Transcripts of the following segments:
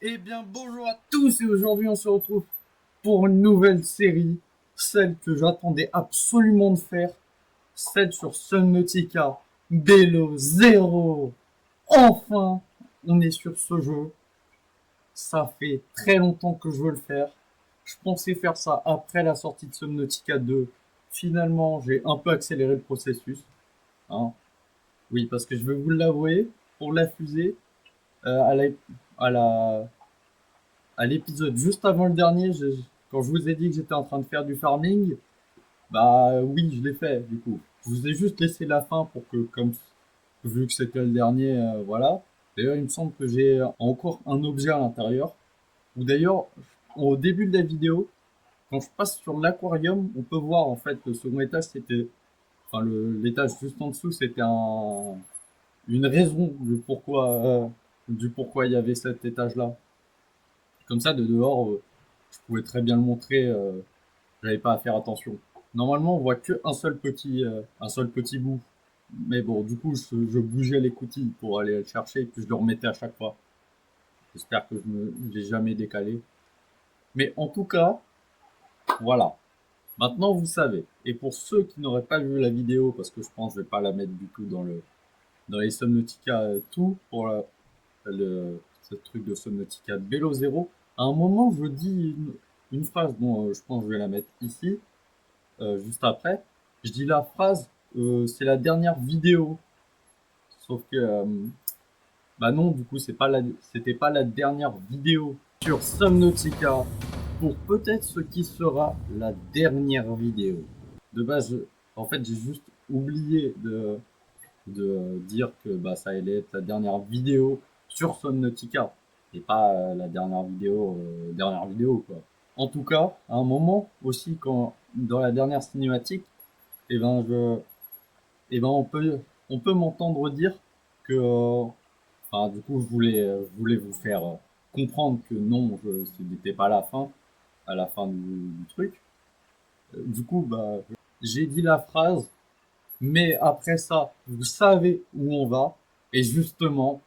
Eh bien bonjour à tous et aujourd'hui on se retrouve pour une nouvelle série, celle que j'attendais absolument de faire, celle sur Subnautica Below Zero. Enfin, on est sur ce jeu. Ça fait très longtemps que je veux le faire. Je pensais faire ça après la sortie de Subnautica 2. Finalement, j'ai un peu accéléré le processus. Hein. Oui, parce que je vais vous l'avouer, pour la fusée, à la, à la à l'épisode juste avant le dernier, quand je vous ai dit que j'étais en train de faire du farming, bah oui, je l'ai fait du coup. Je vous ai juste laissé la fin pour que, comme vu que c'était le dernier, voilà. D'ailleurs, il me semble que j'ai encore un objet à l'intérieur. Ou d'ailleurs, au début de la vidéo, quand je passe sur l'aquarium, on peut voir en fait le second étage, c'était, enfin l'étage juste en dessous, c'était une raison du pourquoi il y avait cet étage-là. Comme ça, de dehors, je pouvais très bien le montrer. J'avais pas à faire attention. Normalement, on voit que un seul petit bout. Mais bon, du coup, je bougeais les coutilles pour aller le chercher et puis je le remettais à chaque fois. J'espère que je me l'ai jamais décalé. Mais en tout cas, voilà. Maintenant, vous savez. Et pour ceux qui n'auraient pas vu la vidéo, parce que je pense que je vais pas la mettre du tout dans les Subnautica tout pour ce truc de Subnautica Below Zero. À un moment, je dis une phrase dont je pense que je vais la mettre ici. Juste après, je dis la phrase, c'est la dernière vidéo. Sauf que, bah non, du coup, c'était pas la dernière vidéo sur Subnautica pour peut-être ce qui sera la dernière vidéo. De base, en fait, j'ai juste oublié de dire que bah, ça allait être la dernière vidéo sur Subnautica et pas la dernière vidéo quoi. En tout cas, à un moment aussi, quand dans la dernière cinématique, et ben et ben on peut m'entendre dire que, enfin, du coup, je voulais vous faire comprendre que non, ce n'était pas la fin, à la fin du truc. Du coup, bah, j'ai dit la phrase, mais après ça, vous savez où on va, et justement,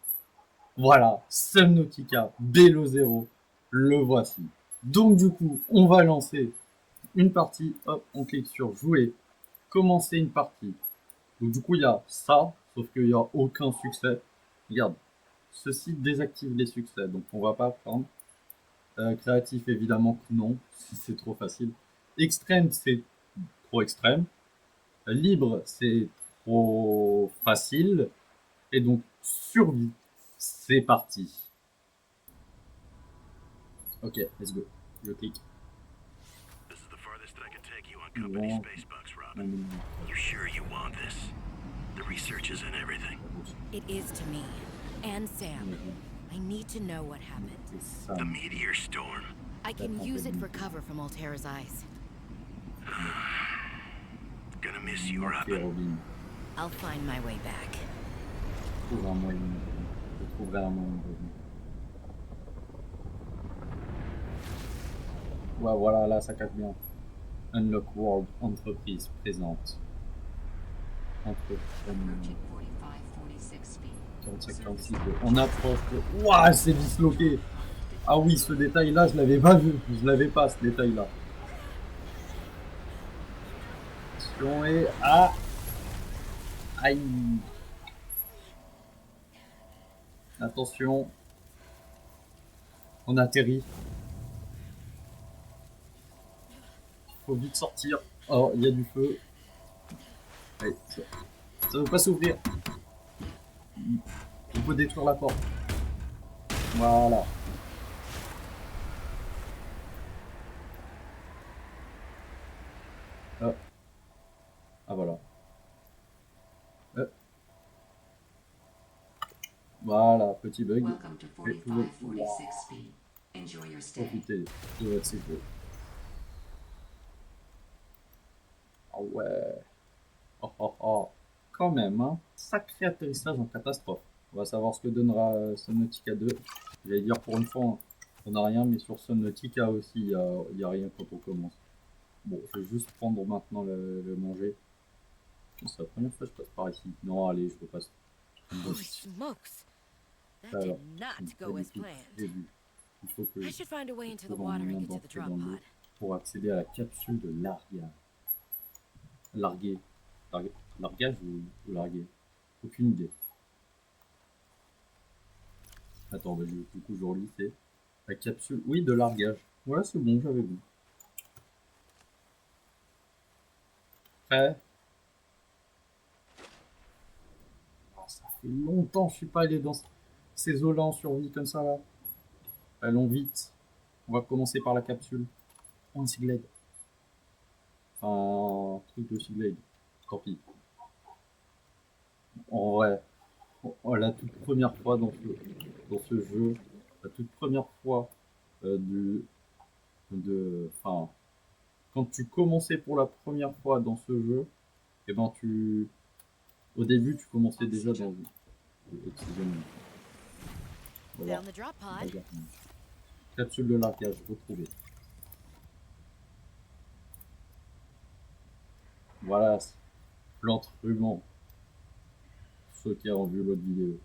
voilà, Subnautica Below Zero, le voici. Donc du coup, on va lancer une partie, hop, on clique sur jouer, commencer une partie. Donc du coup, il y a ça, sauf qu'il n'y a aucun succès. Regarde, ceci désactive les succès, donc on va pas prendre. Créatif, évidemment que non, si c'est trop facile. Extrême, c'est trop extrême. Libre, c'est trop facile. Et donc, survie, c'est parti. Ok, let's go. Je clique. This is the farthest that I can take you on company Bon, space bucks, Robin. You sure you want this? The research isn't everything. It is to me. And Sam. I need to know what happened. The meteor storm. I can use it for cover from Altera's eyes. Gonna miss you, Robin. I'll find my way back. Je trouverai un moyen. Ouais, voilà, là, ça cache bien. Unlock World Entreprise présente. Approaching 45, 46 feet. 45-46. On approche de... Ouah, c'est disloqué. Ah oui, ce détail-là, je l'avais pas vu. Je l'avais pas, ce détail-là. Attention et... Ah. Aïe. Attention. On atterrit. Faut vite sortir. Oh, il y a du feu. Allez, ça veut pas s'ouvrir. Il faut détruire la porte. Voilà. Hop. Ah voilà. Hop. Voilà, petit bug. Welcome to 45, 46 feet. Enjoy your stay. Profitez de votre séjour. Ah ouais. Oh oh oh. Quand même, hein. Sacré atterrissage en catastrophe. On va savoir ce que donnera Subnautica 2. J'allais dire pour une fois, on n'a rien, mais sur Subnautica aussi, il y a rien quand on commence. Bon, je vais juste prendre maintenant le manger. C'est la première fois que je passe par ici. Non, allez, je repasse. Holy smokes! That Alors, did not go as planned. j'ai vu. Il faut que I should find a way into the trouve un water moyen and get to the d'entrer drop dans l'eau pod. pour accéder à la capsule de largage. Larguer. Largage ou larguer? Aucune idée. Attends, bah, du coup, je relis, c'est la capsule. Oui, de largage. Ouais, c'est bon, j'avais vu. Prêt? Oh, ça fait longtemps que je suis pas allé dans ces eaux-là en survie comme ça, là. Allons vite. On va commencer par la capsule. Oh, un Seaglade. Enfin, un truc de Seaglade. Tant pis. En vrai, la toute première fois dans ce jeu, la toute première fois enfin, quand tu commençais pour la première fois dans ce jeu, et ben au début, tu commençais déjà dans l'oxygène. Voilà. Found the drop pod. Capsule de largage retrouvée. Voilà, plante ruban. Ceux qui ont vu l'autre vidéo.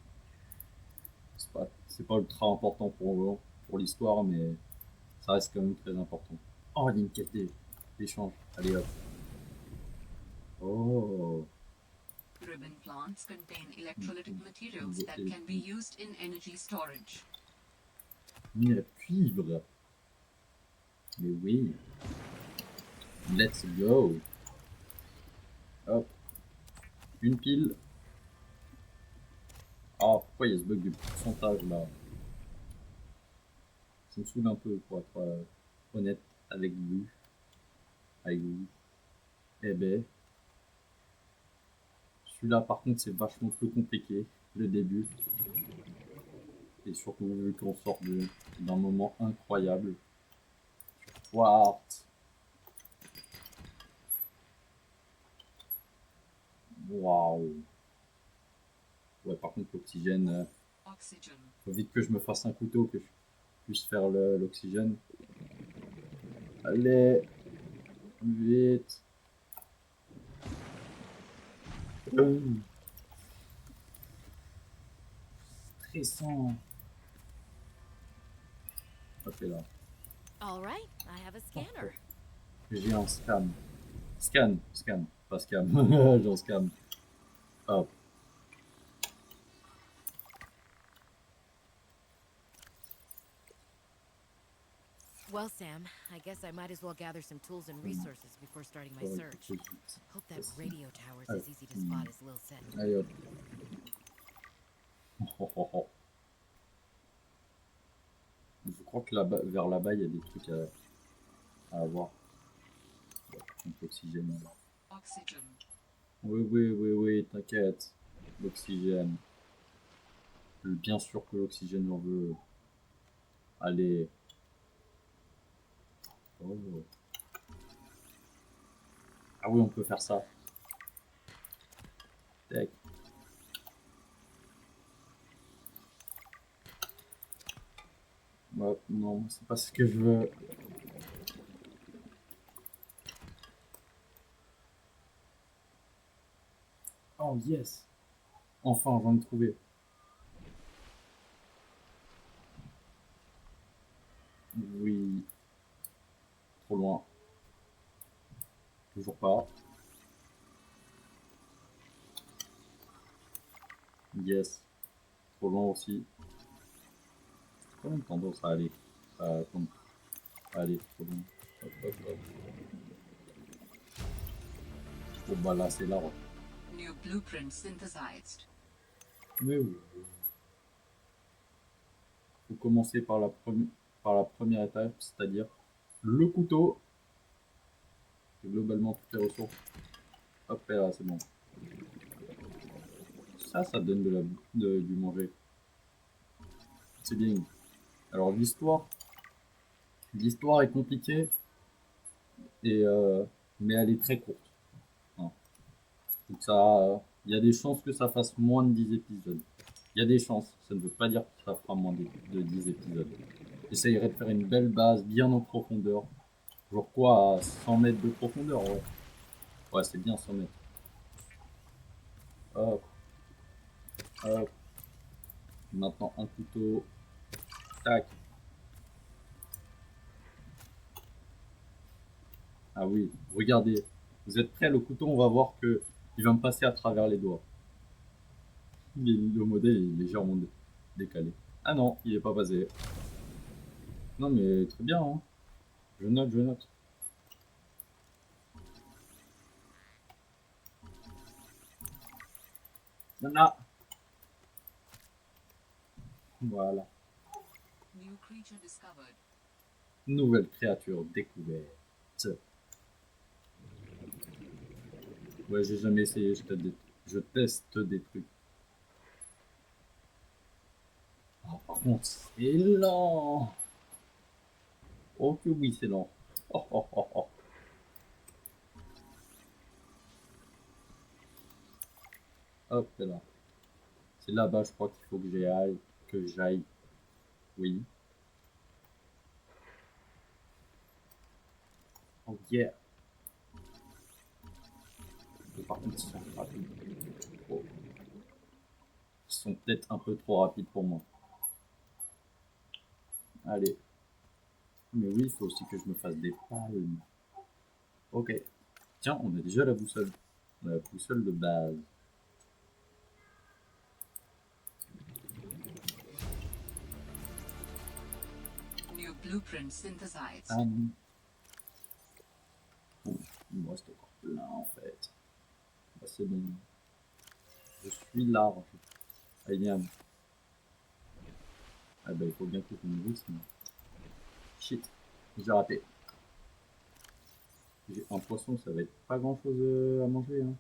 C'est pas ultra important pour l'histoire, mais ça reste quand même très important. Oh, il y a une quête d'échange. Allez hop. Oh, Ribbon plants contain electrolytic materials that can be used in energy storage. minerai de cuivre. Mais oui. Let's go. Hop. Une pile. Ah, pourquoi il y a ce bug de pourcentage là? Ça me saoule un peu pour être honnête avec vous. Avec vous. Eh ben. Celui-là par contre c'est vachement plus compliqué. Le début. Et surtout vu qu'on sort d'un moment incroyable. Quartz. Waouh. Ouais, par contre l'oxygène. Oxygen. Faut vite que je me fasse un couteau, que je puisse faire l'oxygène. Allez. Vite. Stressant. Ok là. All right, I have a scanner. J'ai un scan. Scan. Pas scam. J'ai un scan. Hop. Well, Sam, I guess I might as well gather some tools and resources before starting my Ouais, search. tout de suite. Hope that radio tower's Ah, as easy to spot as Lil said. Allez hop. Je crois que là-bas, vers là-bas, il y a des trucs à avoir. Ouais, donc l'oxygène. Oxygen. Oui, t'inquiète. L'oxygène. Bien sûr que l'oxygène en veut. Allez. Oh. Ah oui, on peut faire ça. Tac. Ouais, non, c'est pas ce que je veux. Oh yes. Enfin, j'en ai trouvé. Oui. Trop loin. Toujours pas. Yes. Trop loin aussi. J'ai quand même tendance à aller. Allez, trop loin. Hop. Bon bah là, c'est l'arbre. New blueprint synthesized. Mais oui. Faut commencer par par la première étape, c'est-à-dire le couteau. Et globalement, toutes les ressources. Hop, et là, c'est bon. Ça donne du manger. C'est bien. Alors, l'histoire est compliquée, mais elle est très courte. Hein. Donc il y a des chances que ça fasse moins de 10 épisodes. Il y a des chances, ça ne veut pas dire que ça fera moins de 10 épisodes. J'essayerai de faire une belle base bien en profondeur. Genre quoi, à 100 mètres de profondeur, ouais. Ouais, c'est bien 100 mètres. Hop. Hop. Maintenant un couteau. Tac. Ah oui, regardez. Vous êtes prêts? Le couteau, on va voir que il va me passer à travers les doigts. Le modèle est légèrement décalé. Ah non, il est pas passé. Non mais très bien, hein. Je note, je note. Nana. Voilà. New creature discovered. Nouvelle créature découverte. Ouais, j'ai jamais essayé, je teste des trucs. Oh, par contre, c'est lent. Oh que oui, c'est lent. Oh, oh, oh, oh. Hop là. C'est là-bas, je crois qu'il faut que j'aille. Oui. Oh yeah. Par contre, ils sont rapides. Oh. Ils sont peut-être un peu trop rapides pour moi. Allez. Mais oui, il faut aussi que je me fasse des palmes. Ok. Tiens, on a déjà la boussole. On a la boussole de base. New blueprint synthesized. Ah non. Bon, il me reste encore plein en fait. Bah, c'est bon. Je suis large. Ayam. Ah bah il faut bien que je me nourrisse. Shit. J'ai raté. J'ai un poisson, ça va être pas grand chose à manger. Hein.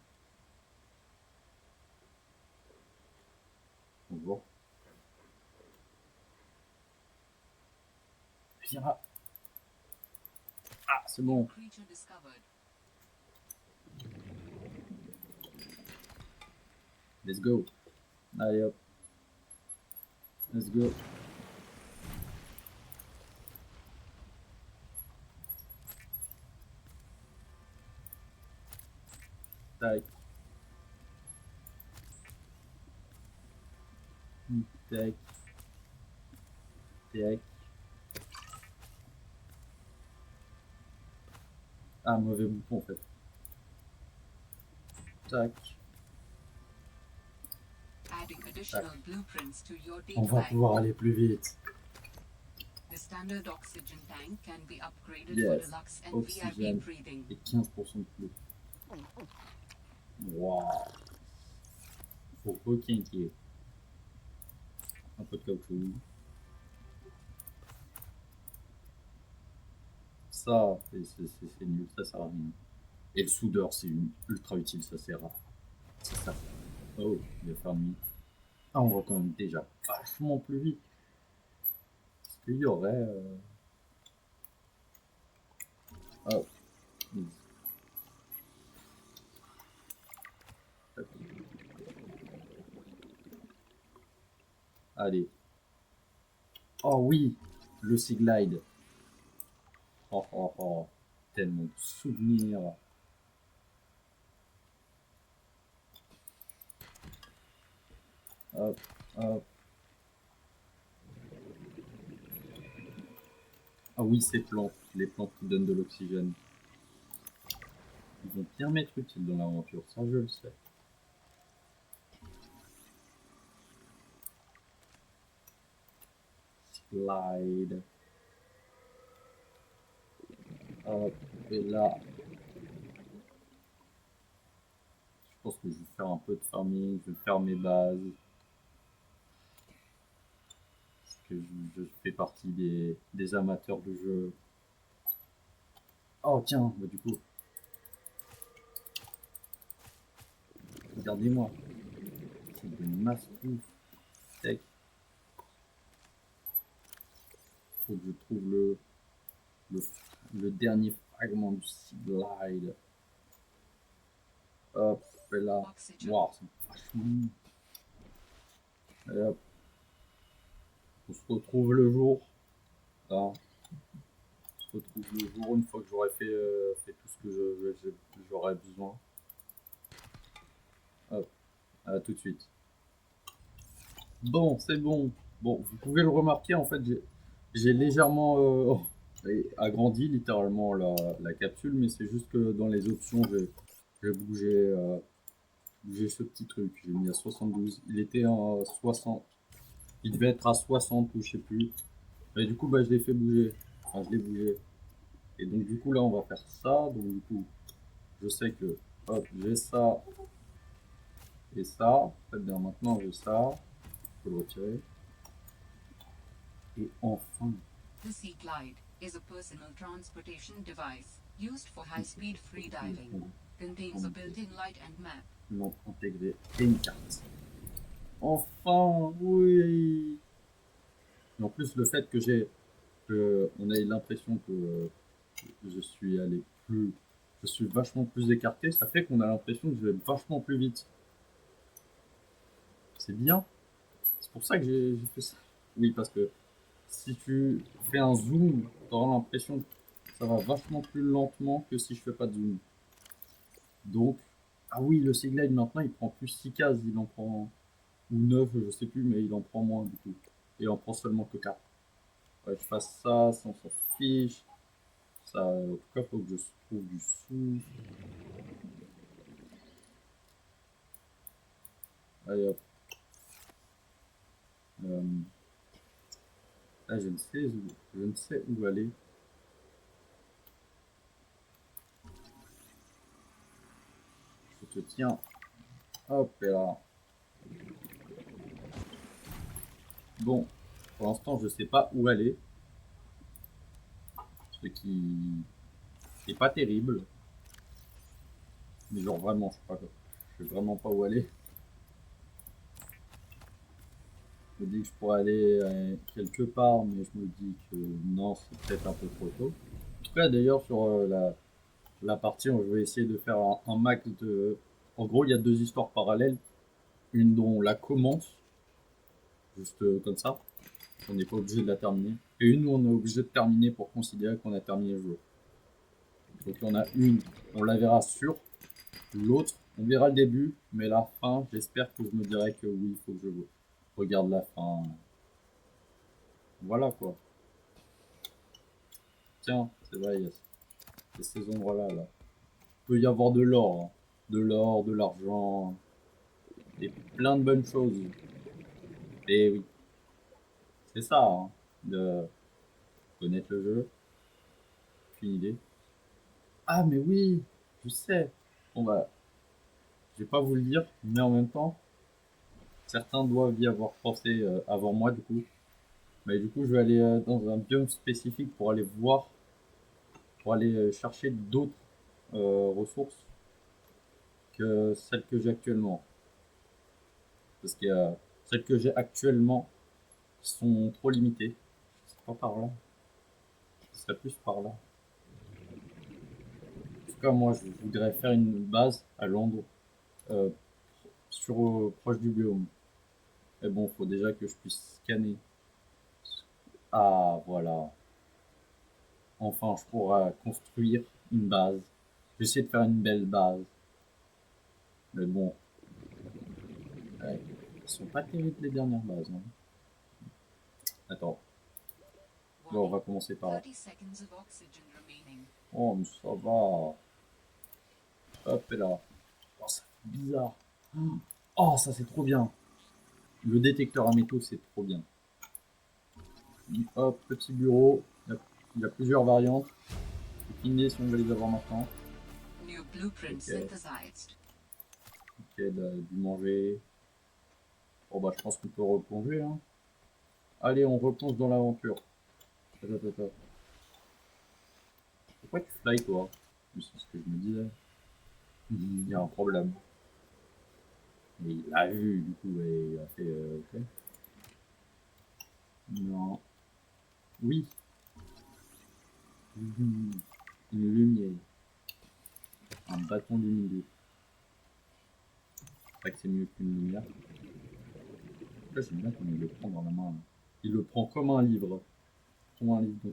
Bonjour. Viens là. Ah, c'est bon. Creature discovered. Let's go. Allez hop. Let's go. Tac. Tac. Tac. Ah, mauvais bouton en fait. Tac. Adding additional blueprints to your On va data pouvoir bank. aller plus vite. The standard oxygen tank can be upgraded for Yes. deluxe and Oxygène. VIP breathing. Et 15% de plus. Waouh. Faut requinquer. Un peu de caoutchouc. Ça, c'est nul, ça sert à rien. Et le soudeur, c'est ultra utile, ça sert à. C'est ça. Oh, il va faire nuit. Ah, on va quand même déjà vachement plus vite. Est-ce qu'il y aurait. Oh, allez. Oh oui, le Sea Glide. Oh oh oh, tellement de souvenirs. Hop, hop. Ah oui, ces plantes, les plantes qui donnent de l'oxygène. Ils vont bien m'être utiles dans l'aventure, ça je le sais. Slide. Hop, et là. Je pense que je vais faire un peu de farming, je vais faire mes bases. Parce que je fais partie des amateurs de jeu. Oh tiens, bah du coup. Regardez-moi. C'est de masse ouf. Tac. Faut que je trouve le dernier fragment du Sea Glide. Hop, et là. Oxygen. Waouh, c'est vachement mignon. Et hop. On se retrouve le jour. Là. On se retrouve le jour une fois que j'aurai fait tout ce que j'aurais besoin. Hop, à tout de suite. Bon, c'est bon. Bon, vous pouvez le remarquer, en fait, j'ai légèrement et agrandit littéralement la capsule, mais c'est juste que dans les options, j'ai bougé ce petit truc. J'ai mis à 72. Il était à 60. Il devait être à 60 ou je sais plus. Mais du coup, bah, je l'ai fait bouger. Enfin, je l'ai bougé. Et donc, du coup, là, on va faire ça. Donc, du coup, je sais que, hop, j'ai ça et ça. Très bien, maintenant, j'ai ça. Je peux le retirer. Et enfin, The Sea Glide is a personal transportation device used for high-speed freediving. Contains a built-in light and map. non intégré et une carte. Enfin, oui. Et en plus, le fait que on ait l'impression que je suis allé plus, je suis vachement plus écarté, ça fait qu'on a l'impression que je vais vachement plus vite. C'est bien. C'est pour ça que j'ai fait ça. Oui, parce que si tu fais un zoom, tu auras l'impression que ça va vachement plus lentement que si je fais pas de zoom. Donc, ah oui, le Seaglide maintenant il prend plus 6 cases, il en prend, ou 9, je sais plus, mais il en prend moins du coup. Il en prend seulement que 4. Ouais, je fasse ça, ça on s'en fiche. Ça, en tout cas, faut que je trouve du sous. Allez hop. Euh, Là, je ne sais où aller. Je te tiens. Hop, et là. Bon, pour l'instant, je sais pas où aller. Ce qui est pas terrible. Mais genre vraiment, je sais vraiment pas où aller. Je me dis que je pourrais aller quelque part, mais je me dis que non, c'est peut-être un peu trop tôt. En tout cas, d'ailleurs, sur la partie, je vais essayer de faire un max de... En gros, il y a deux histoires parallèles. Une dont on la commence, juste comme ça. On n'est pas obligé de la terminer. Et une où on est obligé de terminer pour considérer qu'on a terminé le jeu. Donc il y en a une, on la verra sur. L'autre, on verra le début, mais la fin, j'espère que je me dirai que oui, il faut que je regarde la fin. Voilà quoi. Tiens, c'est vrai, il y a ces endroits-là. Là. Il peut y avoir de l'or. Hein. De l'or, de l'argent, et plein de bonnes choses. Et oui, c'est ça, hein, de connaître le jeu. Aucune idée. Ah, mais oui, je sais. Bon bah, je vais pas vous le dire, mais en même temps, certains doivent y avoir pensé avant moi du coup. Mais du coup, je vais aller dans un biome spécifique pour aller voir, pour aller chercher d'autres ressources que celles que j'ai actuellement. Parce que celles que j'ai actuellement sont trop limitées. C'est pas par là. Ce serait plus par là. En tout cas, moi, je voudrais faire une base à Londres, euh, proche du biome. Mais bon, faut déjà que je puisse scanner. Ah, voilà. Enfin, je pourrais construire une base. J'essaie de faire une belle base. Mais bon, ouais, elles sont pas terribles les dernières bases. Hein. Attends, bon, on va commencer par là. 30 seconds of oxygen remaining. Oh, mais ça va. Hop, et là. Oh, ça fait bizarre. Oh, ça c'est trop bien. Le détecteur à métaux, c'est trop bien. Hop, petit bureau. Il y a plusieurs variantes. Aucune idée si on va les avoir maintenant. New blueprint Ok. synthesized. Ok, du manger. Bon, bah, je pense qu'on peut replonger. Hein. Allez, on replonge dans l'aventure. Attends, attends, attends. Pourquoi tu fly, toi? C'est ce que je me disais. Il y a un problème. Et il l'a vu, du coup, et il a fait ok. Non. Oui. Une lumière. Un bâton lumineux. C'est vrai que c'est mieux qu'une lumière. Là, j'aime bien comme il le prend dans la main. Là. Il le prend comme un livre. Comme un livre,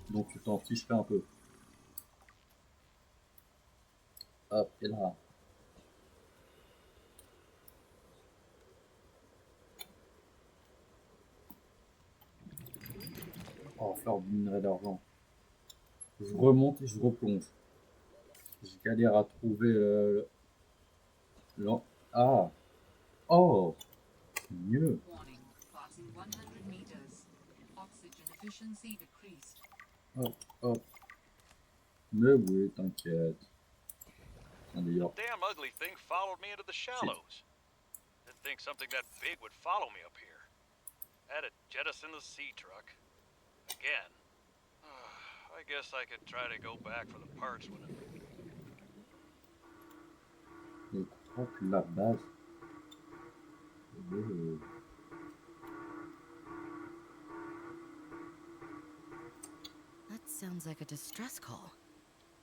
donc tu t'en ficherais un peu. Hop, et là. Oh, fleur du minerai d'argent. Je remonte et je replonge. Je galère à trouver le- Ah! Oh! Mieux! Warning. Passing 100 meters. Oxygen efficiency decreased. Hop, hop. Mais oui, t'inquiète. Ah, d'ailleurs, Damn ugly thing followed me into the shallows. Didn't think something that big would follow me up here. Had to jettison the sea truck. Again. I guess I could try to go back for the parts when it... je crois que la base. Euh, That sounds like a distress call.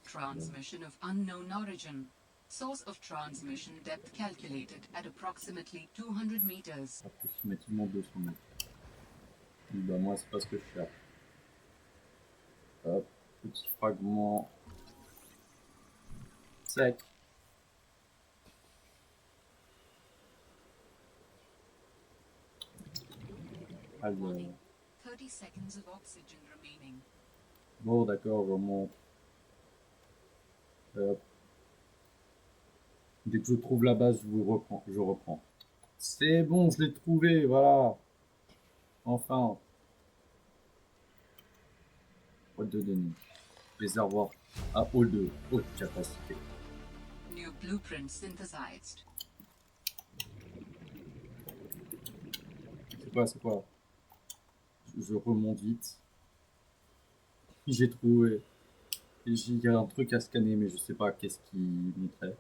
Transmission of unknown origin. Source of transmission depth calculated at approximately 200 meters. Approximativement 200 mètres. Oui, bah, moi, c'est pas ce que je cherche. Hop, petit fragment sec. Alors, Warning. 30 seconds of oxygen remaining. bon, d'accord, je remonte. Hop. Dès que je trouve la base, je reprends. C'est bon, je l'ai trouvé, voilà. Enfin. Boîte de données. Réservoir à eau de haute capacité. New blueprint synthesized. C'est quoi? Je remonte vite. J'ai trouvé. Il y a un truc à scanner, mais je sais pas qu'est-ce qui montrait.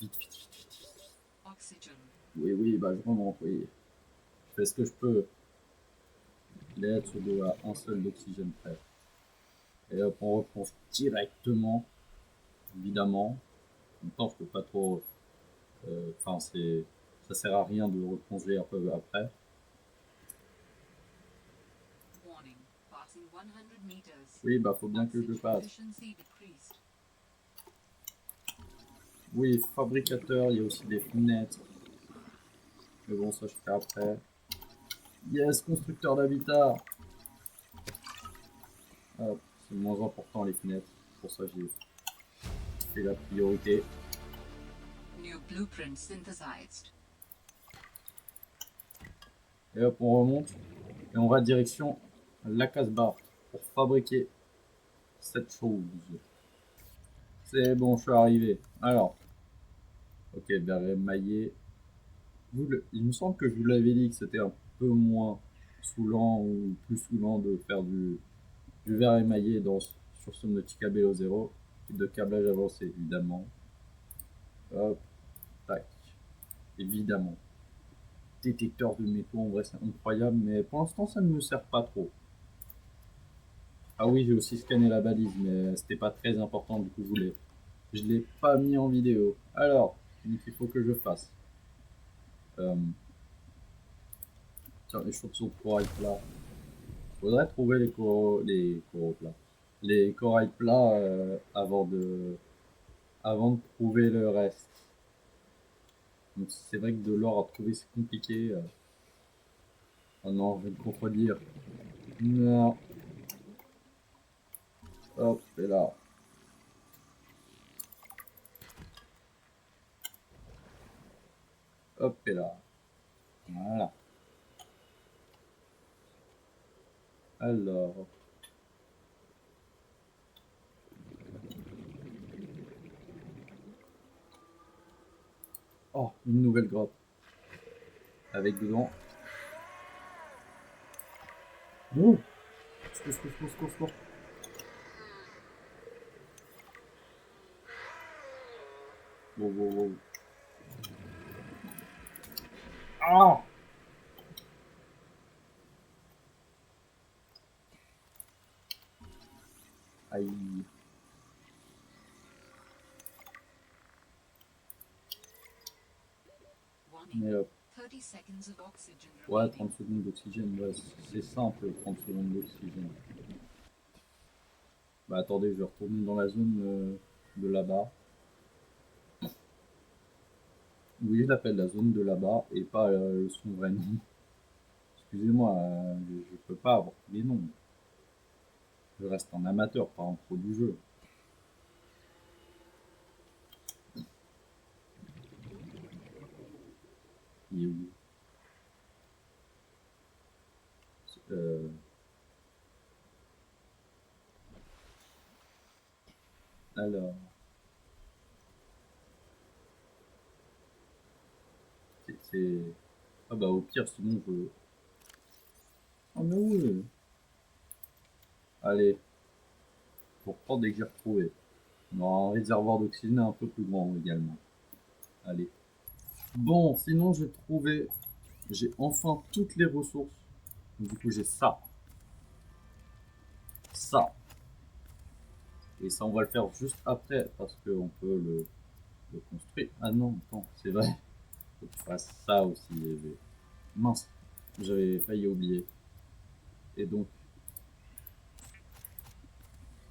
Vite, vite, vite, vite, vite. Oxygen. Oui, oui, bah je remonte, oui. Je fais ce que je peux. Lettre de à un seul d'oxygène près. Et hop, on reprend directement. Évidemment. En même temps, je peux pas trop. Enfin, ça sert à rien de replonger un peu après. Warning. Passing 100 meters. Oui, bah faut bien que je le Oxygen fasse. efficiency decreased. Oui, fabricateur, il y a aussi des fenêtres. Mais bon, ça je ferai après. Yes, constructeur d'habitat. Hop, c'est moins important les fenêtres. Pour ça, j'ai fait la priorité. New blueprint synthesized. Et hop, on remonte. Et on va direction la Casbah pour fabriquer cette chose. C'est bon, je suis arrivé. Alors, ok, verre émaillé. Il me semble que je vous l'avais dit que c'était un peu moins saoulant ou plus saoulant de faire du verre émaillé sur Subnautica Below Zero et de câblage avancé, évidemment. Hop, tac, évidemment. Détecteur de métaux, en vrai, c'est incroyable, mais pour l'instant, ça ne me sert pas trop. Ah oui, j'ai aussi scanné la balise, mais c'était pas très important, du coup, je l'ai pas mis en vidéo. Alors, il faut que je fasse. Tiens, les chaussons de corail plat. Faudrait trouver les coraux plats. Les corails plats avant de trouver le reste. Donc c'est vrai que de l'or à trouver c'est compliqué. Oh non, je vais me contredire. Non. Hop, et là. Hop, et là. Voilà. Alors. Oh, une nouvelle grotte. Avec dedans. Oh, secours. Wow. Ah! Aïe. Warning. Mais hop. 30 seconds of oxygen Ouais, remaining. 30 secondes d'oxygène, ouais, c'est simple, 30 secondes d'oxygène. Bah attendez, je vais retourner dans la zone de là-bas. Oui, je l'appelle la zone de là-bas et pas son vrai nom. Excusez-moi, je peux pas avoir tous les noms. Je reste un amateur, pas un pro du jeu. Il est où? Euh... Alors... C'est... Ah bah au pire, sinon je... Ah mais oui. Allez. Pour prendre dès que j'ai retrouvé. On aura un réservoir d'oxygène un peu plus grand également. Allez. Bon, sinon j'ai trouvé... J'ai enfin toutes les ressources. Du coup j'ai ça. Ça. Et ça on va le faire juste après parce qu'on peut le construire. Ah non, attends, c'est vrai. Faut que je fasse ça aussi. Mince, j'avais failli oublier. Et donc...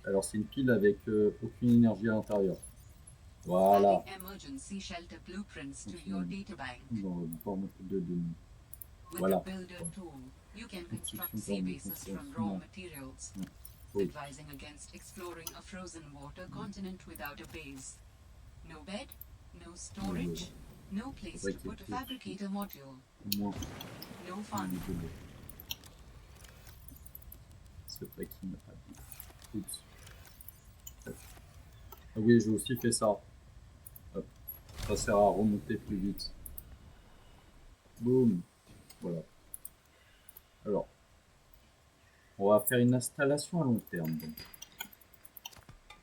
Alors c'est une pile avec aucune énergie à l'intérieur. Voilà. Adding emergency shelter blueprints to your databank. Dans le format de données. With Voilà. the builder tool, you can construct Construction sea forme de bases from construction. raw materials, Oui. advising against exploring a frozen water continent without a base. No bed, no storage, no place to put a fabricator module, Au moins, no on fun. est donné. C'est vrai qu'il n'a pas dit. Oups. Ah oui, j'ai aussi fait ça. Hop. Ça sert à remonter plus vite. Boum. Voilà. Alors, on va faire une installation à long terme. Donc.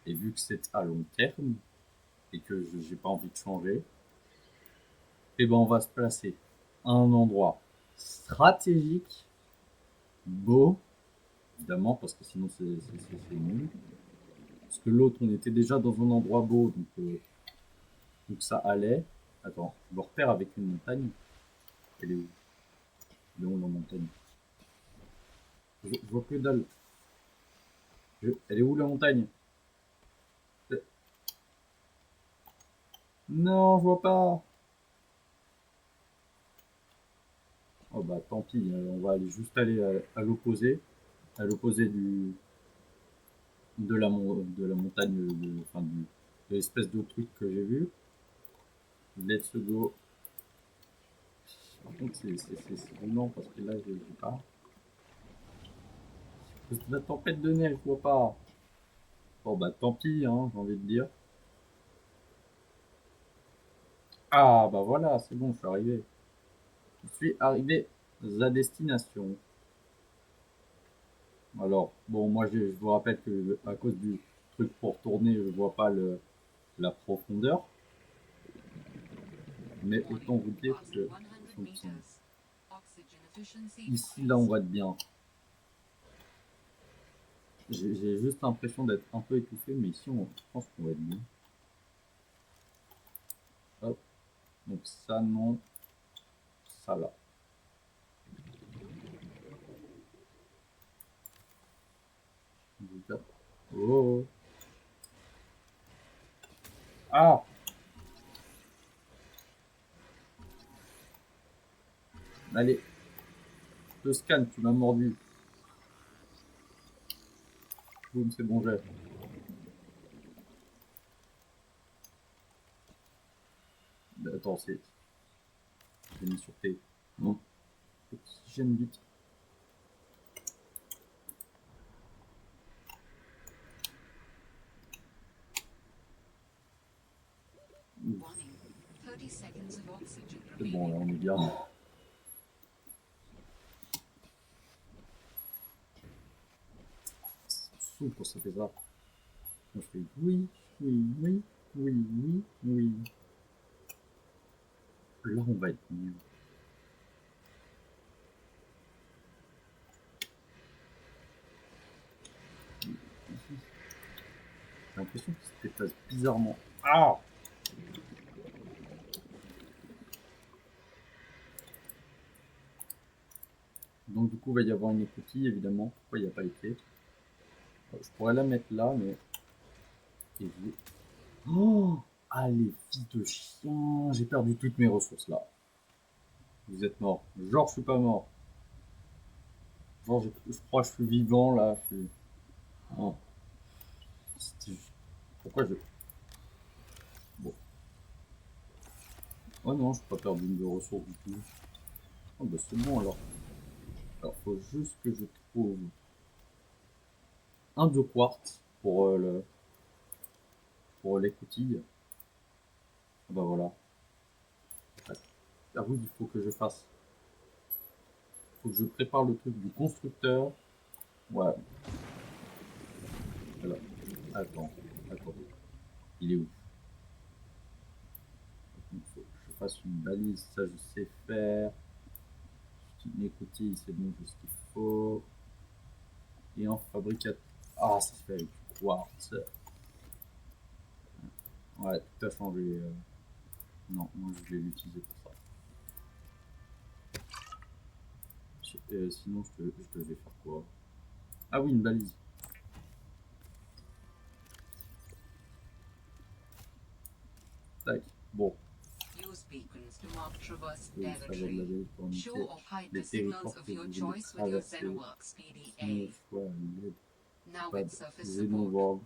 Et vu que c'est à long terme, et que j'ai pas envie de changer, et ben on va se placer à un endroit stratégique, beau, évidemment, parce que sinon c'est nul. Parce que l'autre, on était déjà dans un endroit beau, donc ça allait. Attends, je me repère avec une montagne. Elle est où? Elle est où la montagne? Je vois que dalle. Elle est où la montagne? Non, je vois pas. Oh bah tant pis, on va aller juste aller à l'opposé. À l'opposé de la montagne, enfin de l'espèce de truc que j'ai vu. Let's go. Par contre, c'est roulant parce que là, je sais pas. Parce que la tempête de neige, je vois pas. Bon, bah tant pis, hein, j'ai envie de dire. Ah, bah voilà, c'est bon, je suis arrivé. Je suis arrivé à destination. Alors, bon, moi, je vous rappelle que à cause du truc pour tourner, je vois pas la profondeur. Mais autant vous dire que ici, là, on va être bien. J'ai juste l'impression d'être un peu étouffé, mais ici, je pense qu'on va être bien. Hop. Donc ça, non. Ça, là. Oh. Ah! Allez. Je te scanne, tu m'as mordu. Boum, c'est bon, j'ai. Attends, c'est... J'ai mis sur T. Non. Oxygène vite. Warning. 30 seconds of oxygen C'est bon, là, remaining. on est bien. Saoul quand ça fait ça. Moi, je fais oui, oui, oui, oui, oui, oui. Là, on va être mieux. J'ai l'impression que ça se déplace bizarrement. Ah! Donc, du coup, il va y avoir une coquille, évidemment. Pourquoi il n'y a pas les clés? Je pourrais la mettre là, mais... Et vous... Oh! Allez, fils de chien! J'ai perdu toutes mes ressources, là. Vous êtes mort. Genre, je suis pas mort. Genre, je crois que je suis vivant, là. Oh. Pourquoi je... Bon. Oh non, je suis pas perdu de ressources du tout. Oh bah c'est bon alors. Alors faut juste que je trouve un de quartz pour l'écoutille. Ah bah voilà. Ah oui, il faut que je fasse. Il faut que je prépare le truc du constructeur. Ouais. Alors, attends. Il est où? Il faut que je fasse une balise, ça je sais faire. Une écoutille, c'est bon, j'ai ce qu'il faut. Et un fabricateur. Ah, ça se fait avec du quartz. Ouais, tout a changé. Non, moi je vais l'utiliser pour ça. Sinon, je devais faire quoi? Ah oui, une balise. Tac. Bon, Use beacons to mark traverse ça va de la territory. balise pour indiquer Show or hide les the signals territoires of que your vous voulez choice with your traverser. Xenoworks Sinon, PDA. choix LED Now pad with surface support. Xenoworld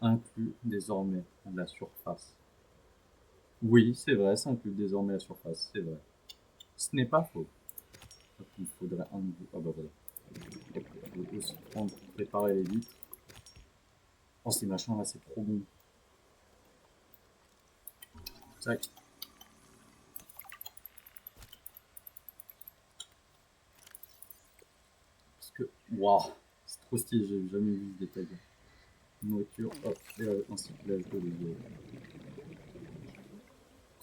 inclut désormais la surface. Oui, c'est vrai, ça inclut désormais la surface, c'est vrai. Ce n'est pas faux. Donc, il faudrait un... Ah bah voilà. Hop, je vais aussi prendre, préparer les vitres. Oh, ces machins là, c'est trop bon. Tac. Parce que, waouh, c'est trop stylé, j'ai jamais vu ce détail. Nourriture, hop, et ainsi que l'âge de l'œuf.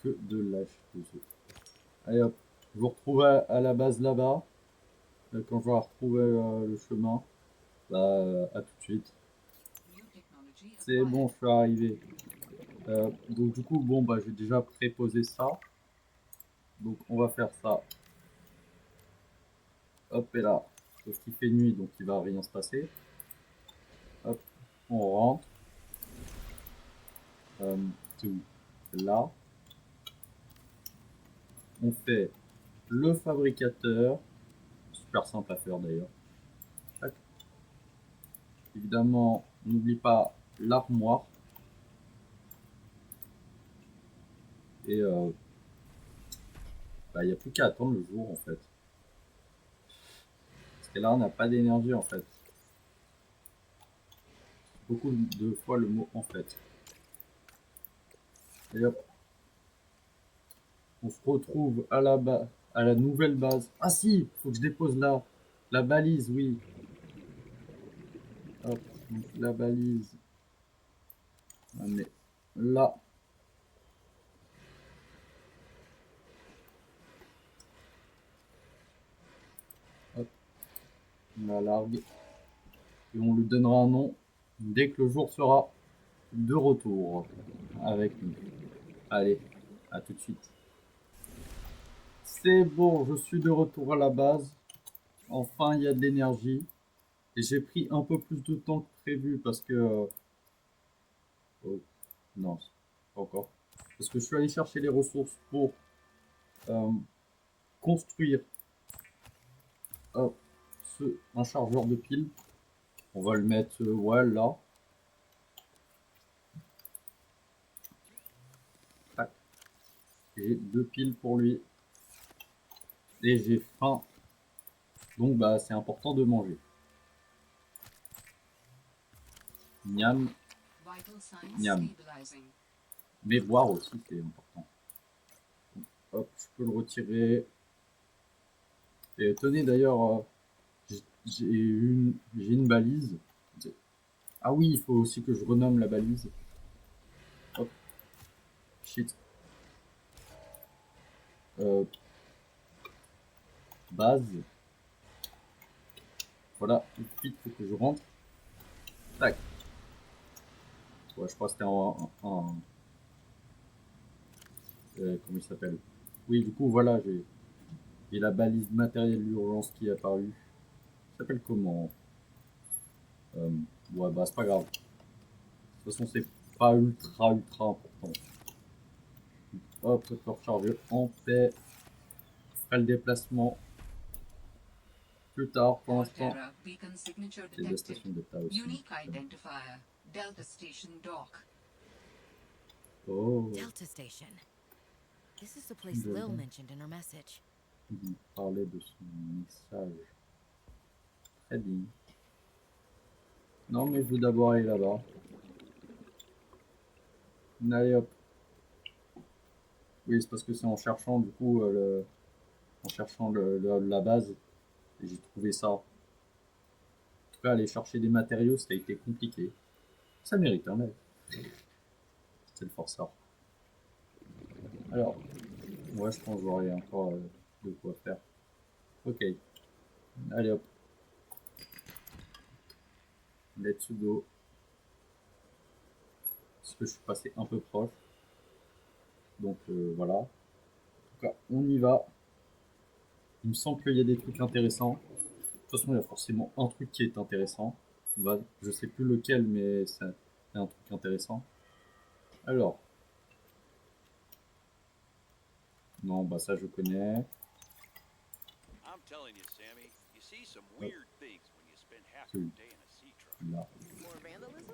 Que de l'âge de l'œuf. Allez hop, je vous retrouve à la base là-bas. Quand je vais retrouver le chemin, bah à tout de suite. New technology C'est bon, acquired. je suis arrivé. Donc du coup, bon, bah j'ai déjà préposé ça. Donc on va faire ça. Hop, et là. Sauf qu'il fait nuit, donc il va rien se passer. Hop, on rentre. C'est où? Là. On fait le fabricateur. Super simple à faire d'ailleurs. Tac. Évidemment, n'oublie pas l'armoire. Et bah, il n'y a plus qu'à attendre le jour en fait. Parce que là, on n'a pas d'énergie en fait. Beaucoup de fois le mot en fait. Et hop. On se retrouve à à la nouvelle base. Ah si, faut que je dépose là. La balise, oui. Hop, donc la balise. On met là. Hop, on la largue. Et on lui donnera un nom dès que le jour sera de retour avec nous. Allez, à tout de suite. C'est bon, je suis de retour à la base. Enfin, il y a de l'énergie. Et j'ai pris un peu plus de temps que prévu parce que... oh, non, pas encore. Parce que je suis allé chercher les ressources pour construire hop, un chargeur de piles. On va le mettre ouais, là. Tac. J'ai 2 piles pour lui. Et j'ai faim. Donc bah c'est important de manger. Miam, Vital signs miam. stabilizing. Mais boire aussi c'est important. Donc, hop, je peux le retirer. Et tenez d'ailleurs, j'ai une balise. Ah oui, il faut aussi que je renomme la balise. Hop. Shit. Base. Voilà, vite, faut que je rentre. Tac. Ouais, je crois que c'était comment il s'appelle? Oui, du coup, voilà, j'ai la balise matériel d'urgence qui est apparue. Ça s'appelle comment? Ouais, bah, c'est pas grave. De toute façon, c'est pas ultra important. Hop, ça peut recharger en paix. Je ferai le déplacement que plus tard, pour l'instant. Alterra beacon signature C'est la station detected. d'État aussi. Unique identifier. Delta Station Dock. Oh, Delta Station. This is the place Delta. Lil mentioned in her message. il parlait de son message. Très bien. Non, mais je veux d'abord aller là-bas. Allez hop. Oui, c'est parce que c'est en cherchant du coup en cherchant la base, et j'ai trouvé ça. En tout cas, aller chercher des matériaux, ça a été compliqué. Ça mérite, hein, mais c'est le forçat. Alors, ouais, je pense que j'aurai encore de quoi faire. Ok. Allez hop. Let's go. Parce que je suis passé un peu proche. Donc voilà. En tout cas, on y va. Il me semble qu'il y a des trucs intéressants. De toute façon, il y a forcément un truc qui est intéressant. Je sais plus lequel, mais c'est un truc intéressant. Alors. Non, bah ça je connais. I'm telling you, Sammy, you see some weird things when you spend half Two. your day in a sea truck. Là. More vandalism?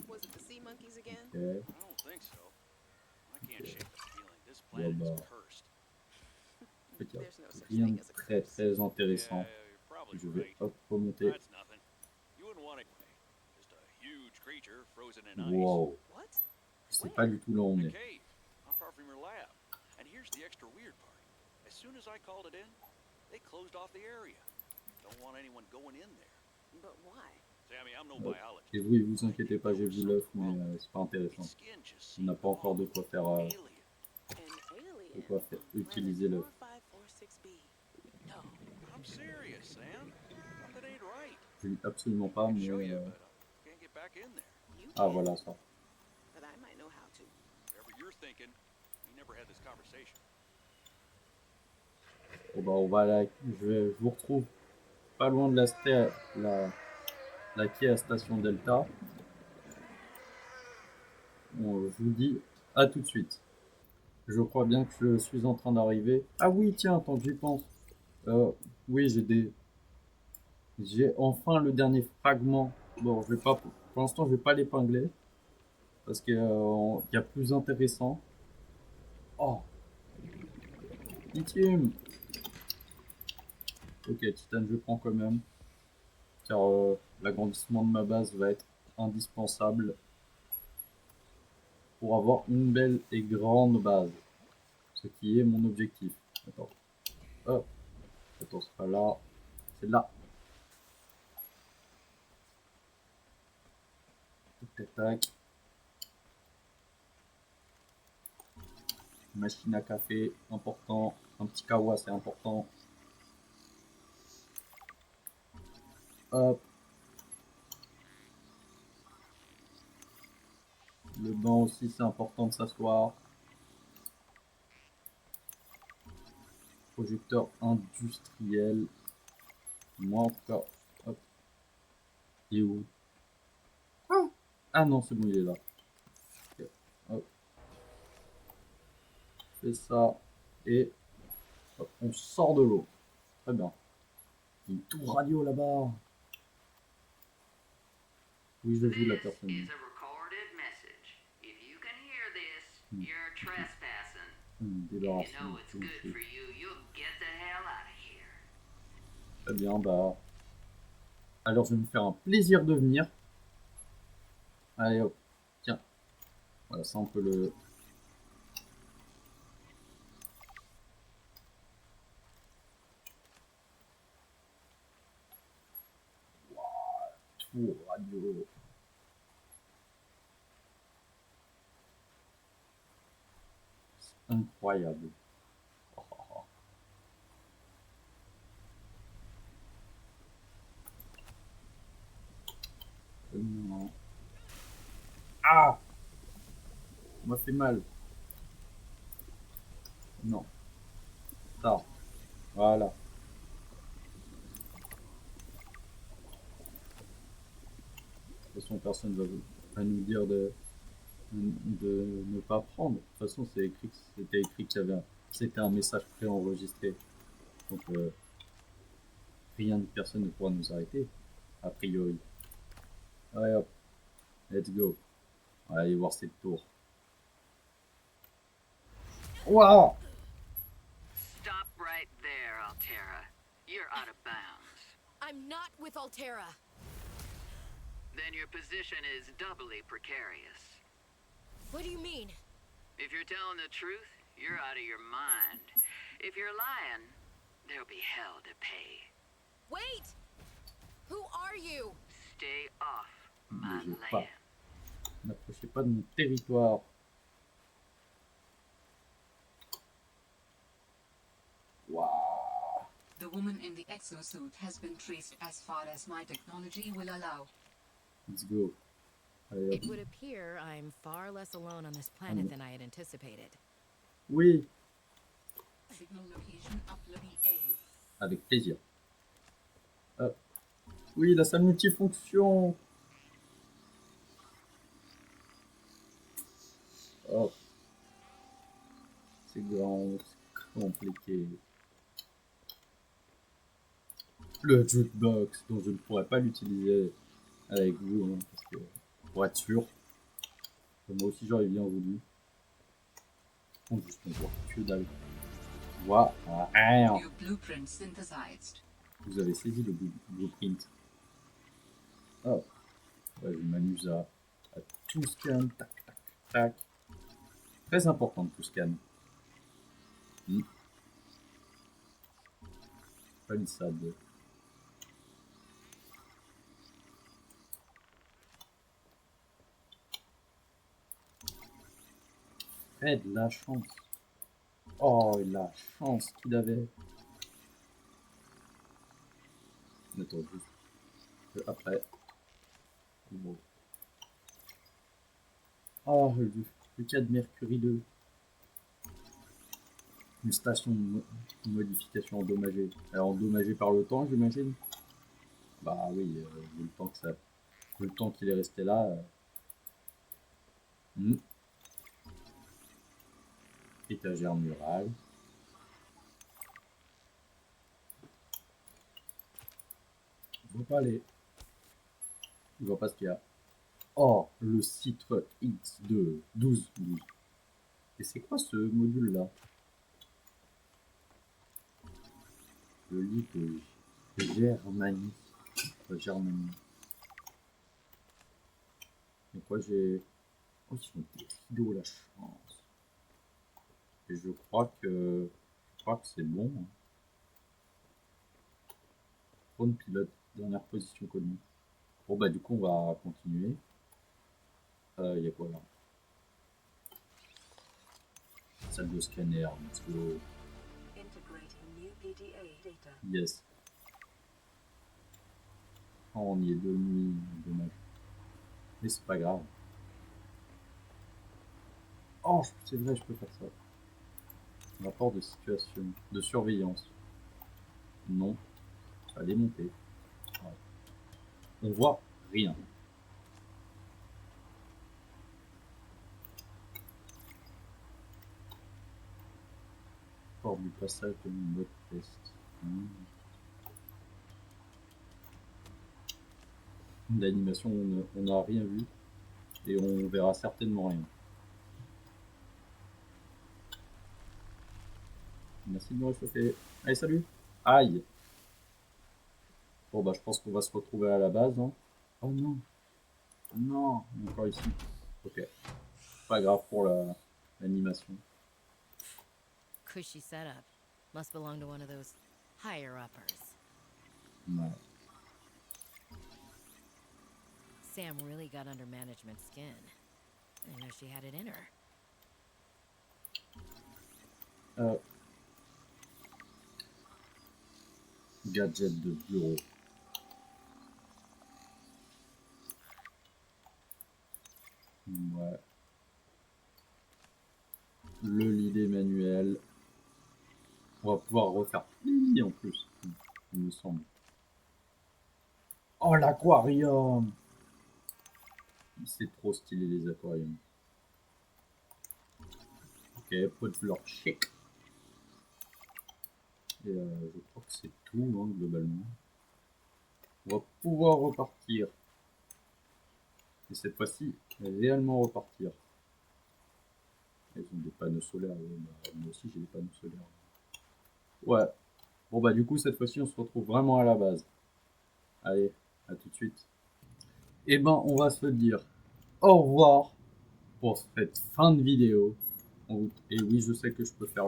Was it the sea monkeys again? Ok. I don't think so. I can't shake the feeling this planet is cursed. En fait, il y a There's no such rien thing de as a très curse. très intéressant. Yeah, you're probably Je vais right. hop remonter. That's nothing. You wouldn't want it. Just a huge creature frozen in ice. Wow. What? Je sais pas du tout là où on A est. cave, not far from your lab. And here's the extra weird part. As soon as I called it in, they closed off the area. Don't want anyone going in there. But why? Sammy, I'm no Et biologist. oui, vous inquiétez pas, j'ai vu l'œuf, mais c'est pas intéressant. Its skin just On n'a seemed pas encore de off. quoi faire, Alien. An alien? de quoi faire Planet utiliser l'œuf. 4546b. No. I'm serious, Sam. Something ain't right. Je lis absolument pas, I can mais show you, but I can't get back in there. You ah can, voilà ça. but I might know how to. Whatever you're thinking, we never had this conversation. Bon bah on va je vous retrouve pas loin de la quai à station Delta. Bon, je vous dis à tout de suite. Je crois bien que je suis en train d'arriver. Ah oui, tiens, tant que j'y pense. Oui, j'ai enfin le dernier fragment. Bon, je vais pas, pour l'instant, je vais pas l'épingler parce qu'il y a plus intéressant. Oh, lithium. Ok, titane, je prends quand même, car l'agrandissement de ma base va être indispensable pour avoir une belle et grande base, ce qui est mon objectif. Attends, hop, attends, c'est pas là, c'est là. Tac, tac. Machine à café, important. Un petit kawa, c'est important. Hop. Le banc aussi, c'est important de s'asseoir. Projecteur industriel. Moi, en tout cas. Hop. Il est où? Ah non, c'est bon, il est là. Okay. Hop. Fais ça. Et hop, on sort de l'eau. Très bien. Il y a une tour radio là-bas. Oui, je joue la personne. This is a recorded message. If you can hear this, you're trespassing. You Débarrasse. know it's good for you. You'll get the hell out of here. Très bien, bah. Alors, je vais me faire un plaisir de venir. Allez, hop. Tiens. Voilà, ça, on peut le. Tour radio. C'est incroyable. Oh, oh, oh. Non. Ah! Ça m'a fait mal. Non. Ça. Voilà. De toute façon, personne va nous dire de ne pas prendre. De toute façon, c'était écrit qu'il y avait c'était un message préenregistré. Donc, Rien ni personne ne pourra nous arrêter, a priori. Allez hop, let's go. On va aller voir cette tour. Waouh! Stop right there, Altera. You're out of bounds. I'm not with Altera. Then your position is doubly precarious. What do you mean? If you're telling the truth, you're out of your mind. If you're lying, there'll be hell to pay. Wait! Who are you? Stay off my Bougez pas. land. N'approchez pas de mon territoire. Waouh! The woman in the exosuit has been traced as far as my technology will allow. Let's go. Allez, It hop. would appear I'm far less alone on this planet than I had anticipated. Oui, Signal location uploading A. avec plaisir. Hop. Oui, la salle multifonction. Hop. C'est grand, c'est compliqué. Le jukebox, dont je ne pourrais pas l'utiliser avec vous, hein, parce que pour être sûr, moi aussi j'aurais bien voulu. On juste on voit que dalle. Voilà. New blueprint synthesized. Vous avez saisi le blueprint. Oh. Ouais, je m'amuse à tout scan. Tac, tac, tac. Très important de tout scan. Palissade. Fred, la chance. Oh, la chance qu'il avait. Attends, juste après. Bon. Oh, le cas de Mercury 2. Une station de modification endommagée. Alors, endommagée par le temps, j'imagine. Bah oui, vu le temps que ça, vu le temps qu'il est resté là. Étagère murale. Je vois pas aller. Je vois pas ce qu'il y a. Oh, le Citroën X2 12. Et c'est quoi ce module là? Le lit de Germanie. Germanie. Et quoi j'ai... Oh, ils sont des rideaux, la chance. Et je crois que c'est bon. Drone pilote, dernière position connue. Bon bah du coup on va continuer. Il y a quoi là? Salle de scanner, let's go. Integrating new PDA data. Yes. Oh, on y est de nuit, dommage. Mais c'est pas grave. Oh, c'est vrai, je peux faire ça. Rapport de situation, de surveillance. Non, ça va démonter. Ouais. On voit rien. Rapport du passage de mon mode test. L'animation, on n'a rien vu. Et on verra certainement rien. Merci de me réchauffer. Allez, salut. Aïe. Bon, bah, je pense qu'on va se retrouver à la base. Hein. Oh non. Non, encore ici. Ok. Pas grave pour l'animation. Cushy setup. Must belong to one of those higher-uppers. Ouais. Sam really got under management's skin. I didn't know she had it in her. Gadget de bureau. Ouais. Le lit manuel. On va pouvoir refaire les lits en plus, il me semble. Oh, l'aquarium! C'est trop stylé les aquariums. Ok, pot de fleurs chic. Et je crois que c'est tout, hein, globalement. On va pouvoir repartir. Et cette fois-ci, réellement repartir. Ils ont des panneaux solaires. Moi aussi, j'ai des panneaux solaires. Ouais. Bon, bah, du coup, cette fois-ci, on se retrouve vraiment à la base. Allez, à tout de suite. Et ben, on va se dire au revoir pour cette fin de vidéo. Et oui, je sais que je peux faire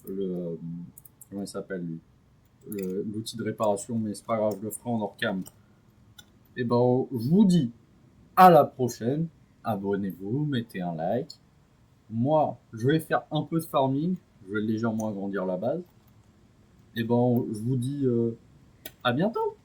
comment il s'appelle lui, l'outil de réparation, mais c'est pas grave, je le ferai en hors cam. Et ben, je vous dis à la prochaine. Abonnez-vous, mettez un like. Moi, je vais faire un peu de farming. Je vais légèrement agrandir la base. Et ben, je vous dis à bientôt.